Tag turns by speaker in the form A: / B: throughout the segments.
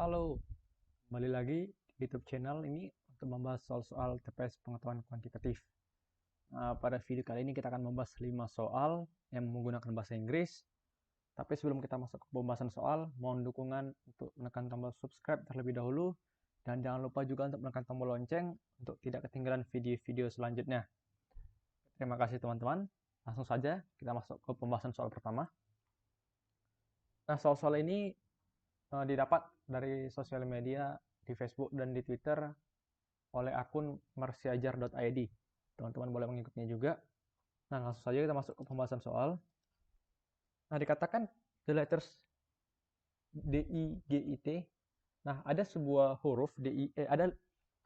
A: Halo, kembali lagi di YouTube channel ini untuk membahas soal-soal TPS pengetahuan kuantitatif. Pada video kali ini kita akan membahas 5 soal yang menggunakan bahasa Inggris. Tapi sebelum kita masuk ke pembahasan soal, mohon dukungan untuk menekan tombol subscribe terlebih dahulu. Dan jangan lupa juga untuk menekan tombol lonceng untuk tidak ketinggalan video-video selanjutnya. Terima kasih teman-teman. Langsung saja kita masuk ke pembahasan soal pertama. Nah, soal-soal ini didapat dari sosial media di Facebook dan di Twitter oleh akun marsiajar.id. Teman-teman boleh mengikutinya juga. Nah, langsung saja kita masuk ke pembahasan soal. Nah, dikatakan the letters D, I, G, I, T. Nah, ada sebuah huruf ada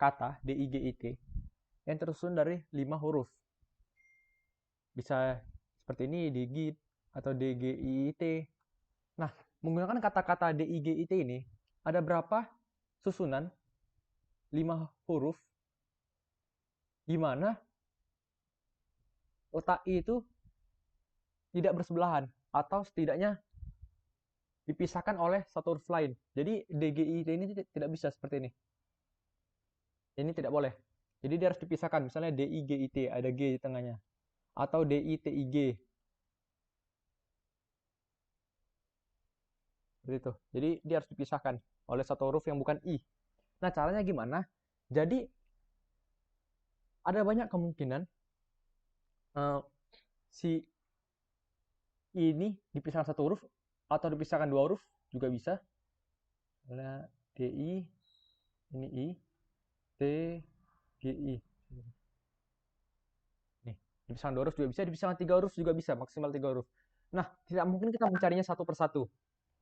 A: kata D, I, G, I, T yang tersusun dari 5 huruf. Bisa seperti ini, digit atau D, G, I, T. Nah, menggunakan kata-kata D, I, G, I, T ini, ada berapa susunan 5 huruf di mana letak I itu tidak bersebelahan atau setidaknya dipisahkan oleh satu huruf lain. Jadi DGIT ini tidak bisa seperti ini. Ini tidak boleh. Jadi dia harus dipisahkan. Misalnya DIGIT ada G di tengahnya atau DITIG. Seperti itu. Jadi dia harus dipisahkan oleh satu huruf yang bukan I. Nah, caranya gimana? Jadi ada banyak kemungkinan si I ini dipisahkan satu huruf atau dipisahkan dua huruf juga bisa. Misalnya DI, ini I, T, GI. Nih, dipisahkan dua huruf juga bisa, dipisahkan tiga huruf juga bisa, maksimal tiga huruf. Nah, tidak mungkin kita mencarinya satu persatu.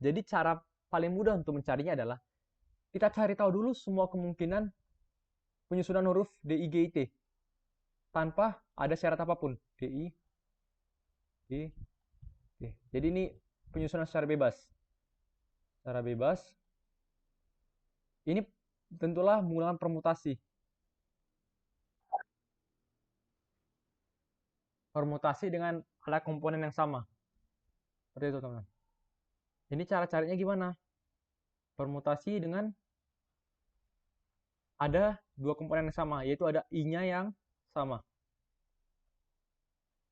A: Jadi cara paling mudah untuk mencarinya adalah kita cari tahu dulu semua kemungkinan penyusunan huruf D, I, G, I, T tanpa ada syarat apapun. D, I, G, T. Jadi ini penyusunan secara bebas. Secara bebas. Ini tentulah menggunakan permutasi. Permutasi dengan ada komponen yang sama. Seperti itu, teman-teman. Ini cara carinya gimana? Permutasi dengan ada dua komponen yang sama, yaitu ada I-nya yang sama.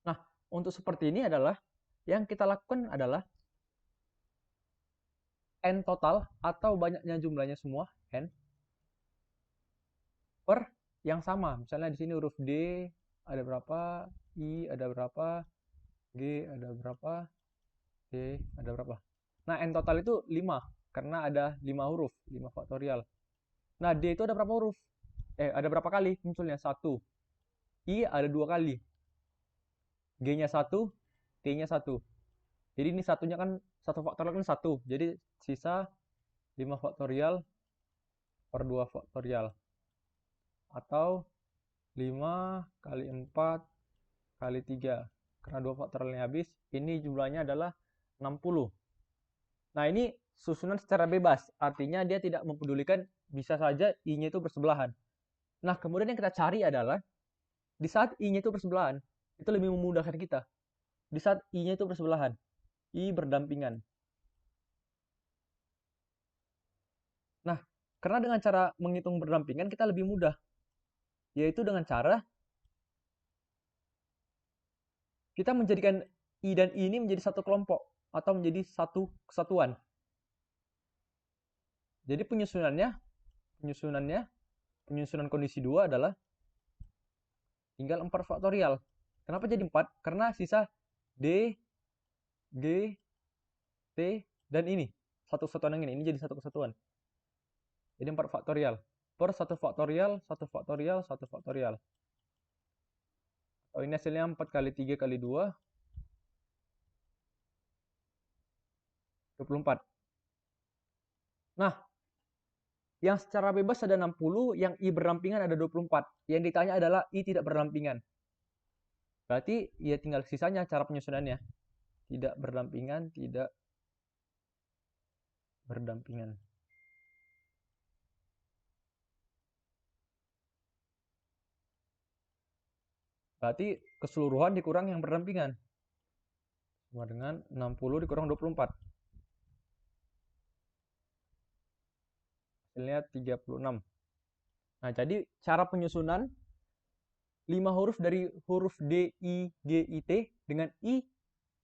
A: Nah, untuk seperti ini adalah yang kita lakukan adalah N total atau banyaknya jumlahnya semua, N, per yang sama. Misalnya di sini huruf D ada berapa, I ada berapa, G ada berapa, D ada berapa. Nah, N total itu 5, karena ada 5 huruf, 5 faktorial. Nah, D itu ada berapa huruf? Ada berapa kali munculnya? 1. I ada 2 kali. G-nya 1, T-nya 1. Jadi ini satunya kan, satu faktorial kan 1. Jadi sisa 5 faktorial per 2 faktorial. Atau 5 kali 4 kali 3. Karena 2 faktorialnya habis, ini jumlahnya adalah 60. Nah, ini susunan secara bebas. Artinya dia tidak mempedulikan, bisa saja I-nya itu bersebelahan. Nah, kemudian yang kita cari adalah di saat I-nya itu bersebelahan, itu lebih memudahkan kita. Di saat I-nya itu bersebelahan, I berdampingan. Nah, karena dengan cara menghitung berdampingan kita lebih mudah, yaitu dengan cara kita menjadikan I dan I ini menjadi satu kelompok atau menjadi satu kesatuan. Jadi penyusunan kondisi 2 adalah tinggal 4 faktorial. Kenapa jadi 4? Karena sisa D, G, T, dan ini. Satu kesatuan yang ini jadi satu kesatuan. Jadi 4 faktorial. Per 1 faktorial, 1 faktorial, 1 faktorial. Oh, ini hasilnya 4 kali 3 kali 2. 24. Nah, yang secara bebas ada 60, yang I berdampingan ada 24. Yang ditanya adalah I tidak berdampingan. Berarti ya tinggal sisanya cara penyusunannya. Tidak berdampingan, tidak berdampingan. Berarti keseluruhan dikurang yang berdampingan. Sama dengan 60 dikurang 24. hasilnya 36. Nah, jadi cara penyusunan 5 huruf dari huruf D, I, G, I, T dengan I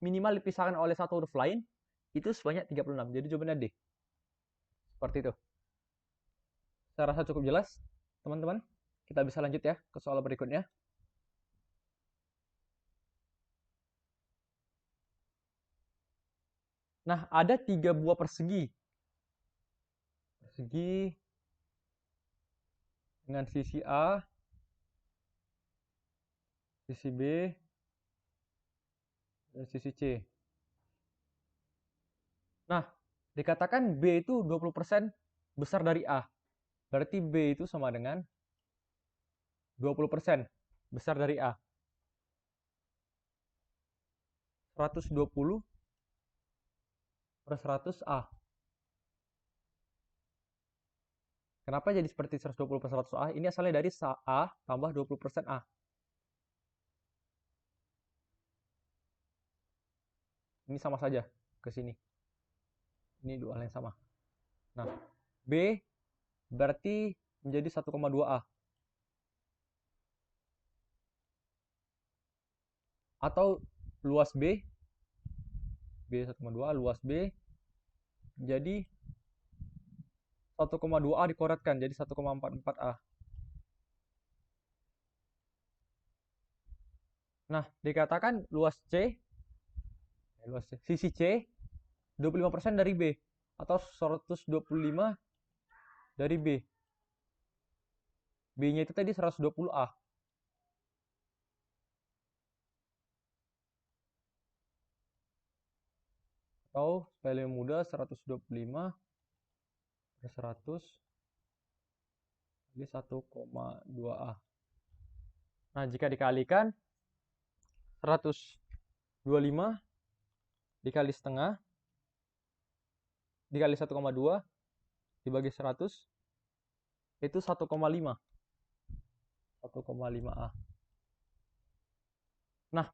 A: minimal dipisahkan oleh satu huruf lain itu sebanyak 36. Jadi jawabannya D. Seperti itu. Saya rasa cukup jelas, teman-teman. Kita bisa lanjut ya ke soal berikutnya. Nah, ada 3 buah persegi. Persegi dengan sisi A, sisi B, dan sisi C. Nah, dikatakan B itu 20% besar dari A. Berarti B itu sama dengan 20% besar dari A. 120 per 100 A. Kenapa jadi seperti 120 per 100 A? Ini asalnya dari A tambah 20% A. Ini sama saja ke sini. Ini dua hal yang sama. Nah, B berarti menjadi 1,2 A. Atau luas B 1,2, luas B jadi 1,2 A dikuadratkan jadi 1,44 A. Nah, dikatakan luas C, sisi C 25% dari B atau 125 dari B. B-nya itu tadi 120 A. Atau supaya lebih mudah 125 per 100 jadi 1,2 A. Nah, jika dikalikan 125 dikali setengah dikali 1,2 dibagi 100 itu 1,5 A. Nah,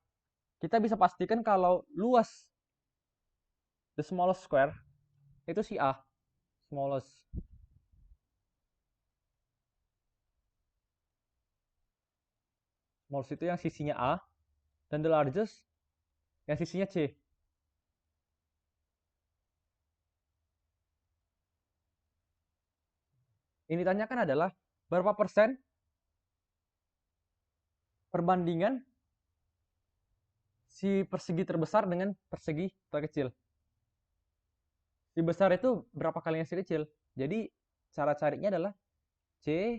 A: kita bisa pastikan kalau luas the smallest square itu si A. Smallest itu yang sisinya A dan the largest yang sisinya C. Ini ditanyakan adalah berapa persen perbandingan si persegi terbesar dengan persegi terkecil. Si besar itu berapa kalinya si kecil. Jadi cara carinya adalah C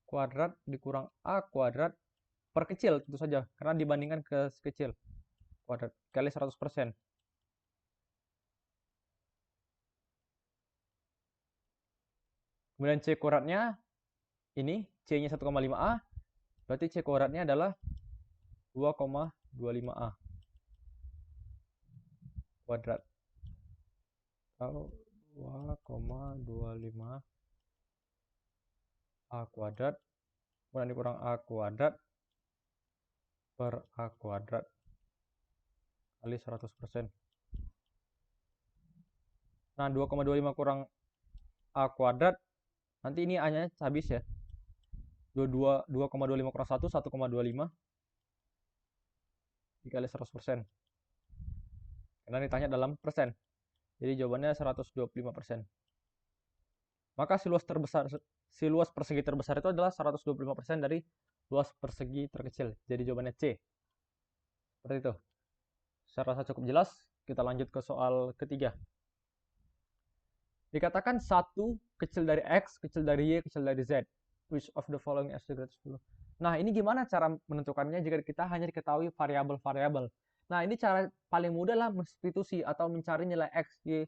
A: kuadrat dikurang A kuadrat per kecil tentu saja karena dibandingkan ke kecil kuadrat kali 100%. Kemudian C kuadratnya ini C-nya 1,5 A berarti C kuadratnya adalah 2,25 A kuadrat atau 2,25 A kuadrat kemudian dikurang A kuadrat per A kuadrat kali 100%. Nah, 2,25 kurang A kuadrat nanti ini A-nya habis ya. 2,25 kurang 1 1,25 dikali 100%. Karena ditanya dalam persen. Jadi jawabannya 125%. Maka si luas persegi terbesar itu adalah 125% dari luas persegi terkecil. Jadi jawabannya C. Seperti itu. Saya rasa cukup jelas. Kita lanjut ke soal ketiga. Dikatakan 1 kecil dari X, kecil dari Y, kecil dari Z. Which of the following is the greatest value? Nah, ini gimana cara menentukannya jika kita hanya diketahui variabel-variabel? Nah, ini cara paling mudah lah mensubstitusi atau mencari nilai X, Y,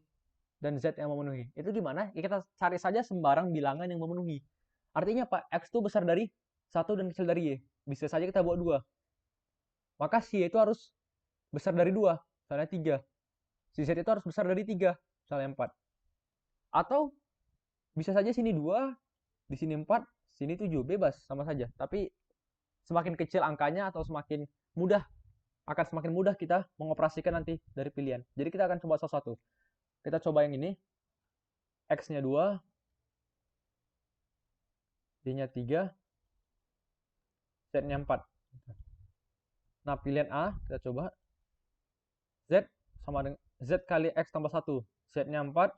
A: dan Z yang memenuhi. Itu gimana? Ya, kita cari saja sembarang bilangan yang memenuhi. Artinya apa? X itu besar dari 1 dan kecil dari Y. Bisa saja kita buat 2. Maka si Y itu harus besar dari 2, misalnya 3. Si Z itu harus besar dari 3, misalnya 4. Atau bisa saja sini 2, di sini 4, sini 7, bebas sama saja. Tapi semakin kecil angkanya atau semakin mudah akan semakin mudah kita mengoperasikan nanti dari pilihan. Jadi kita akan coba salah satu. Kita coba yang ini. X-nya 2, Y-nya 3, Z-nya 4. Nah, pilihan A, kita coba. Z sama dengan Z kali X tambah 1. Z-nya 4,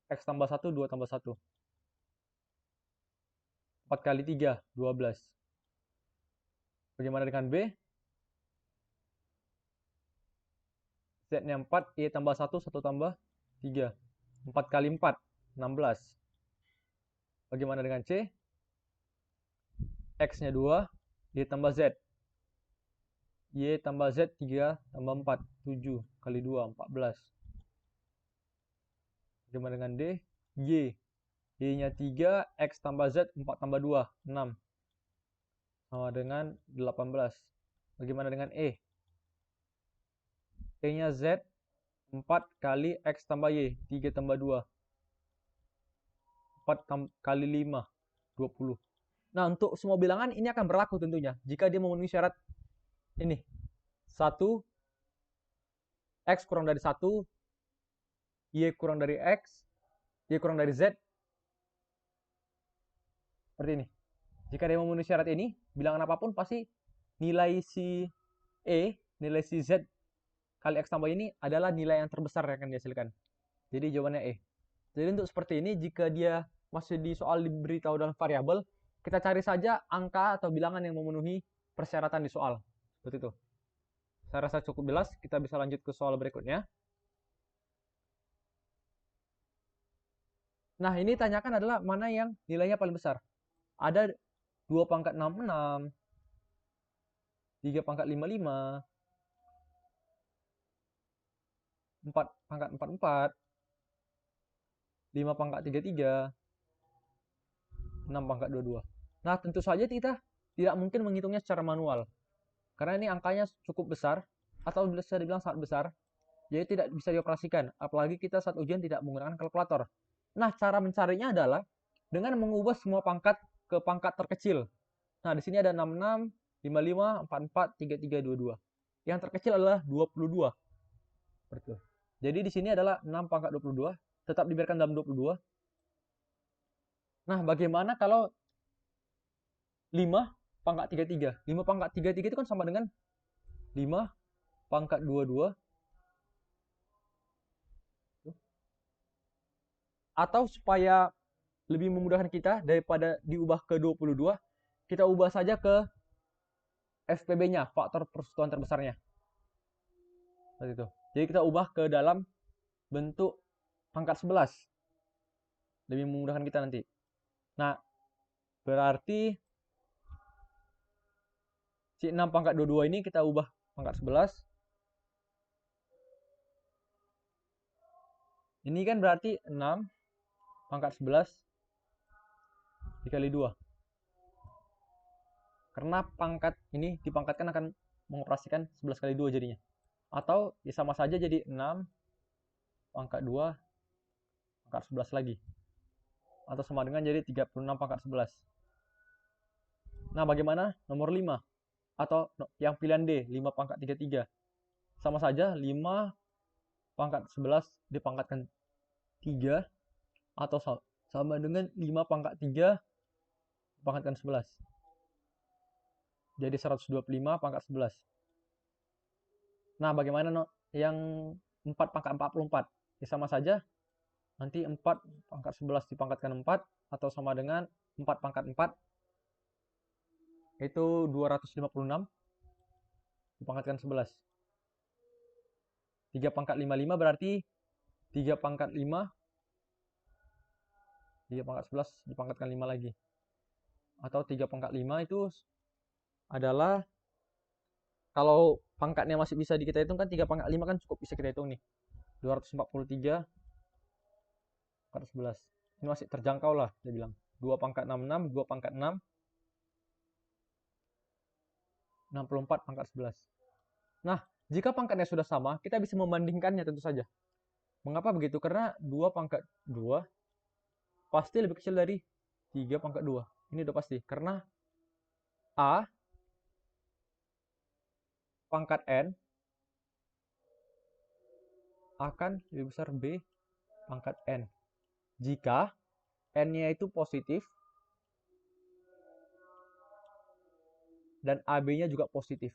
A: X tambah 1, 2 tambah 1. 4 kali 3, 12. Bagaimana dengan B? Z-nya 4, Y tambah 1, 1 tambah 3. 4 kali 4, 16. Bagaimana dengan C? X-nya 2, Y tambah Z. Y tambah Z, 3 tambah 4, 7 kali 2, 14. Bagaimana dengan D? Y. Y-nya 3, X tambah Z, 4 tambah 2, 6. Sama dengan 18. Bagaimana dengan E? E-nya Z, 4 kali X tambah Y, 3 tambah 2. 4 kali 5, 20. Nah, untuk semua bilangan ini akan berlaku tentunya. Jika dia memenuhi syarat ini. 1, X kurang dari 1, Y kurang dari X, Y kurang dari Z. Seperti ini. Jika dia memenuhi syarat ini, bilangan apapun pasti nilai si E, nilai si Z kali X tambah ini adalah nilai yang terbesar yang akan dihasilkan. Jadi jawabannya E. Jadi untuk seperti ini, jika dia masih di soal diberitahu dalam variabel, kita cari saja angka atau bilangan yang memenuhi persyaratan di soal. Seperti itu. Saya rasa cukup jelas, kita bisa lanjut ke soal berikutnya. Nah, ini tanyakan adalah mana yang nilainya paling besar. Ada 2 pangkat 66, 3 pangkat 55, 4 pangkat 44, 5 pangkat 33, 6 pangkat 22. Nah, tentu saja kita tidak mungkin menghitungnya secara manual. Karena ini angkanya cukup besar, atau bisa dibilang sangat besar, jadi tidak bisa dioperasikan. Apalagi kita saat ujian tidak menggunakan kalkulator. Nah, cara mencarinya adalah dengan mengubah semua pangkat ke pangkat terkecil. Nah, di sini ada 66, 55, 44, 33, 22. Yang terkecil adalah 22. Seperti itu. Jadi di sini adalah 6 pangkat 22, tetap dibiarkan dalam 22. Nah, bagaimana kalau 5 pangkat 33? 5 pangkat 33 itu kan sama dengan 5 pangkat 22. Atau supaya lebih memudahkan kita daripada diubah ke 22, kita ubah saja ke FPB-nya, faktor persatuan terbesarnya. Seperti itu. Jadi kita ubah ke dalam bentuk pangkat 11. Lebih memudahkan kita nanti. Nah, berarti si 6 pangkat 22 ini kita ubah pangkat 11. Ini kan berarti 6 pangkat 11 dikali 2. Karena pangkat ini dipangkatkan akan mengoperasikan 11 kali 2 jadinya. Atau ya sama saja jadi 6 pangkat 2 pangkat 11 lagi. Atau sama dengan jadi 36 pangkat 11. Nah, bagaimana nomor 5? Atau yang pilihan D, 5 pangkat 33. Sama saja 5 pangkat 11 dipangkatkan 3. Atau sama dengan 5 pangkat 3 dipangkatkan 11. Jadi 125 pangkat 11. Nah, bagaimana yang 4 pangkat 44? Ya sama saja. Nanti 4 pangkat 11 dipangkatkan 4. Atau sama dengan 4 pangkat 4. Itu 256 dipangkatkan 11. 3 pangkat 55 berarti 3 pangkat 5. 3 pangkat 11 dipangkatkan 5 lagi. Atau 3 pangkat 5 itu adalah, kalau pangkatnya masih bisa kita hitung kan 3 pangkat 5 kan cukup bisa kita hitung nih. 243 pangkat 11. Ini masih terjangkau lah, dia bilang. 2 pangkat 66, 2 pangkat 6, 64 pangkat 11. Nah, jika pangkatnya sudah sama, kita bisa membandingkannya tentu saja. Mengapa begitu? Karena 2 pangkat 2 pasti lebih kecil dari 3 pangkat 2. Ini udah pasti. Karena A pangkat N akan lebih besar B pangkat N. Jika N-nya itu positif dan AB-nya juga positif.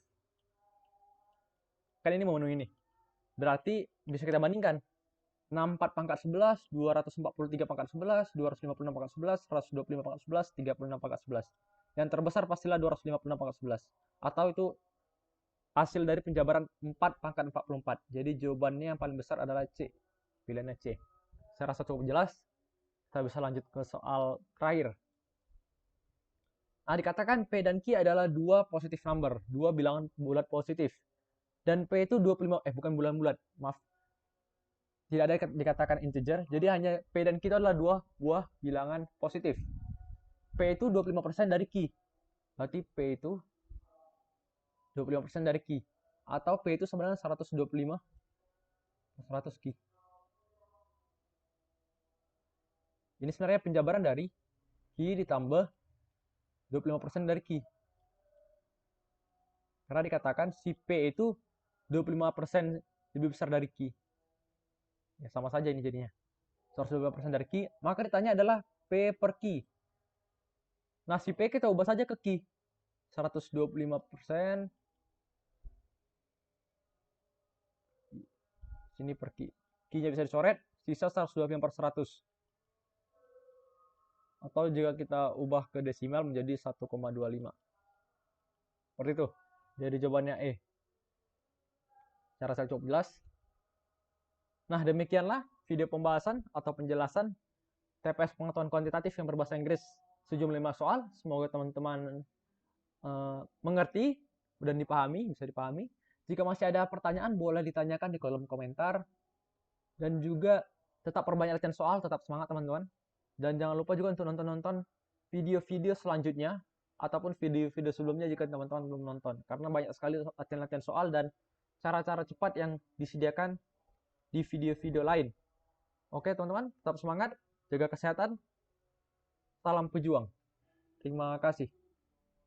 A: Kan ini memenuhi ini. Berarti bisa kita bandingkan. 64 pangkat 11, 243 pangkat 11, 256 pangkat 11, 125 pangkat 11, 36 pangkat 11. Yang terbesar pastilah 256 pangkat 11. Atau itu hasil dari penjabaran 4 pangkat 44. Jadi jawabannya yang paling besar adalah C. Pilihannya C. Saya rasa cukup jelas. Kita bisa lanjut ke soal terakhir. Nah, dikatakan P dan Q adalah dua positif number, dua bilangan bulat positif. Dan P itu 25, bukan bulan bulat, maaf. Tidak ada dikatakan integer, jadi hanya P dan Q itu adalah dua buah bilangan positif. P itu 25% dari Q. Berarti P itu 25% dari Q. Atau P itu sebenarnya 125 100 Q. Ini sebenarnya penjabaran dari Q ditambah 25% dari Q. Karena dikatakan si P itu 25% lebih besar dari Q. Ya, sama saja ini jadinya. 125% dari Q. Maka ditanya adalah P per Q. Nah, si P kita ubah saja ke Q. 125%. Sini per Q. Q-nya bisa dicoret. Sisa 125 per 100. Atau jika kita ubah ke desimal menjadi 1,25. Seperti itu. Jadi jawabannya E. Cara saya cukup jelas. Nah, demikianlah video pembahasan atau penjelasan TPS pengetahuan kuantitatif yang berbahasa Inggris sejumlah 5 soal. Semoga teman-teman mengerti dan dipahami, bisa dipahami. Jika masih ada pertanyaan, boleh ditanyakan di kolom komentar. Dan juga tetap perbanyak latihan soal, tetap semangat teman-teman. Dan jangan lupa juga untuk nonton-nonton video-video selanjutnya ataupun video-video sebelumnya jika teman-teman belum nonton. Karena banyak sekali latihan-latihan soal dan cara-cara cepat yang disediakan di video-video lain. Oke teman-teman, tetap semangat, jaga kesehatan, salam pejuang. Terima kasih.